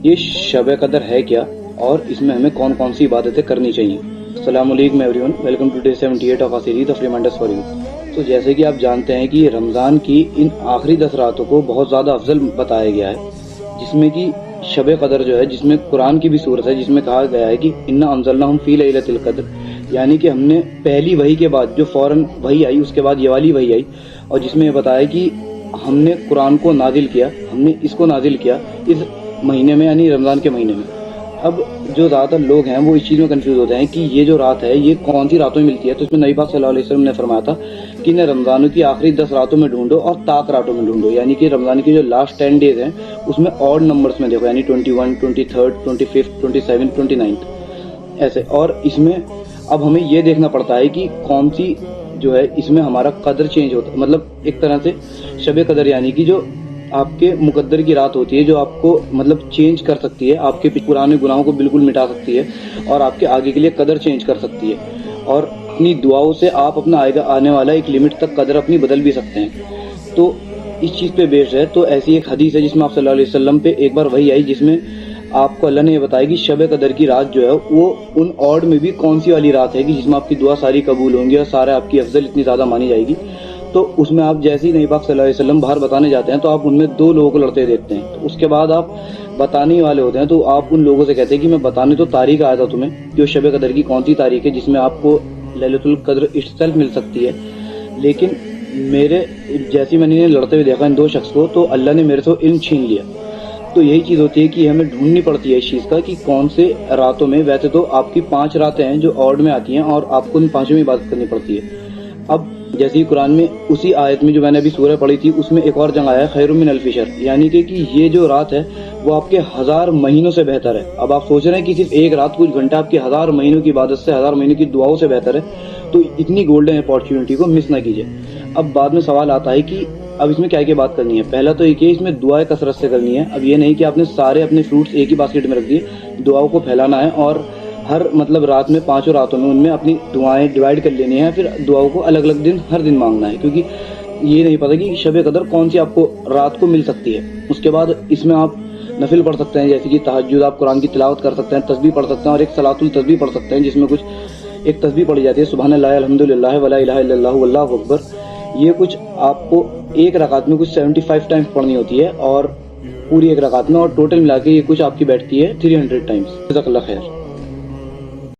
یہ شب قدر ہے کیا اور اس میں ہمیں کون کون سی عبادتیں کرنی چاہیے؟ السلام علیکم everyone, welcome to day 78 of series of reminders for you. تو جیسے کہ آپ جانتے ہیں کہ رمضان کی ان آخری 10 راتوں کو بہت زیادہ افضل بتایا گیا ہے، جس میں کہ شب قدر جو ہے، جس میں قرآن کی بھی صورت ہے جس میں کہا گیا ہے کہ انا انزلناہ فی لیلۃ القدر، یعنی کہ ہم نے پہلی وحی کے بعد جو فوراً وحی آئی اس کے بعد یہ والی وحی آئی، اور جس میں یہ بتایا کہ ہم نے قرآن کو نازل کیا، ہم نے اس کو نازل کیا اس مہینے میں، یعنی رمضان کے مہینے میں۔ اب جو زیادہ تر لوگ ہیں وہ اس چیز میں کنفیوز ہوتے ہیں کہ یہ جو رات ہے یہ کون سی راتوں میں ملتی ہے، تو اس میں نبی پاک صلی اللہ علیہ وسلم نے فرمایا تھا کہ انہیں رمضان کی آخری 10 راتوں میں ڈھونڈو اور طاق راتوں میں ڈھونڈو، یعنی کہ رمضان کی جو لاسٹ 10 ڈیز ہیں اس میں آڈ نمبرز میں دیکھو، یعنی 21، 23، 25، 27، 29 ایسے۔ اور اس میں اب ہمیں یہ دیکھنا پڑتا ہے کہ کون سی جو ہے اس میں ہمارا قدر چینج ہوتا ہے، مطلب ایک طرح سے شب قدر یعنی کہ جو آپ کے مقدر کی رات ہوتی ہے، جو آپ کو مطلب چینج کر سکتی ہے، آپ کے پرانے گناہوں کو بالکل مٹا سکتی ہے اور آپ کے آگے کے لیے قدر چینج کر سکتی ہے، اور اپنی دعاؤں سے آپ اپنا آنے والا ایک لمٹ تک قدر اپنی بدل بھی سکتے ہیں۔ تو اس چیز پہ بیس ہے، تو ایسی ایک حدیث ہے جس میں آپ صلی اللہ علیہ وسلم پہ ایک بار وہی آئی جس میں آپ کو اللہ نے یہ بتایا کہ شب قدر کی رات جو ہے وہ ان آڈ میں بھی کون سی والی رات ہے کہ جس میں آپ کی دعا ساری قبول ہوں گی اور سارے آپ کی افضل اتنی زیادہ مانی جائے گی۔ تو اس میں آپ جیسے ہی نبی پاک صلی اللہ علیہ وسلم باہر بتانے جاتے ہیں تو آپ ان میں 2 لوگوں کو لڑتے دیکھتے ہیں، تو اس کے بعد آپ بتانے والے ہوتے ہیں تو آپ ان لوگوں سے کہتے ہیں کہ میں بتانے تو تاریخ آیا تھا تمہیں کہ شب قدر کی کون سی تاریخ ہے جس میں آپ کو لیلۃ القدر اٹسیلف مل سکتی ہے، لیکن میرے جیسے میں نے لڑتے ہوئے دیکھا ان 2 شخص کو تو اللہ نے میرے سے علم چھین لیا۔ تو یہی چیز ہوتی ہے کہ ہمیں ڈھونڈنی پڑتی ہے اس چیز کا کہ کون سے راتوں میں، ویسے تو آپ کی 5 راتیں ہیں جو آڈ میں آتی ہیں اور آپ کو ان 5 میں عبادت کرنی پڑتی ہے۔ اب جیسے ہی قرآن میں اسی آیت میں جو میں نے ابھی سورہ پڑھی تھی اس میں ایک اور جگہ آیا خیر من الف شہر، یعنی کہ یہ جو رات ہے وہ آپ کے 1000 مہینوں سے بہتر ہے۔ اب آپ سوچ رہے ہیں کہ صرف ایک رات کچھ گھنٹہ آپ کے 1000 مہینوں کی عبادت سے، 1000 مہینوں کی دعاؤں سے بہتر ہے، تو اتنی گولڈن اپارچونٹی کو مس نہ کیجیے۔ اب بعد میں سوال آتا ہے کہ اب اس میں کیا کیا بات کرنی ہے؟ پہلا تو یہ کہ اس میں دعائیں کثرت سے کرنی ہے۔ اب یہ نہیں کہ آپ نے سارے اپنے فروٹس ایک ہی باسکٹ میں رکھ دیے، دعاؤں کو پھیلانا ہے اور ہر مطلب رات میں 5 راتوں میں ان میں اپنی دعائیں ڈیوائڈ کر لینی ہیں، پھر دعاؤں کو الگ الگ دن ہر دن مانگنا ہے، کیونکہ یہ نہیں پتہ کہ شب قدر کون سی آپ کو رات کو مل سکتی ہے۔ اس کے بعد اس میں آپ نفل پڑھ سکتے ہیں، جیسے کہ تہجد، آپ قرآن کی تلاوت کر سکتے ہیں، تسبیح پڑھ سکتے ہیں، اور ایک صلاۃ التسبیح پڑھ سکتے ہیں جس میں کچھ ایک تسبیح پڑھی جاتی ہے سبحان اللہ الحمدللہ ولا الہ الا اللہ واللہ اکبر۔ یہ کچھ آپ کو ایک رکعت میں کچھ 75 ٹائمز پڑھنی ہوتی ہے، اور پوری ایک رکعت میں، اور ٹوٹل ملا کے یہ کچھ آپ کی بیٹھتی ہے 300 ٹائمز۔ جزاک اللہ خیر۔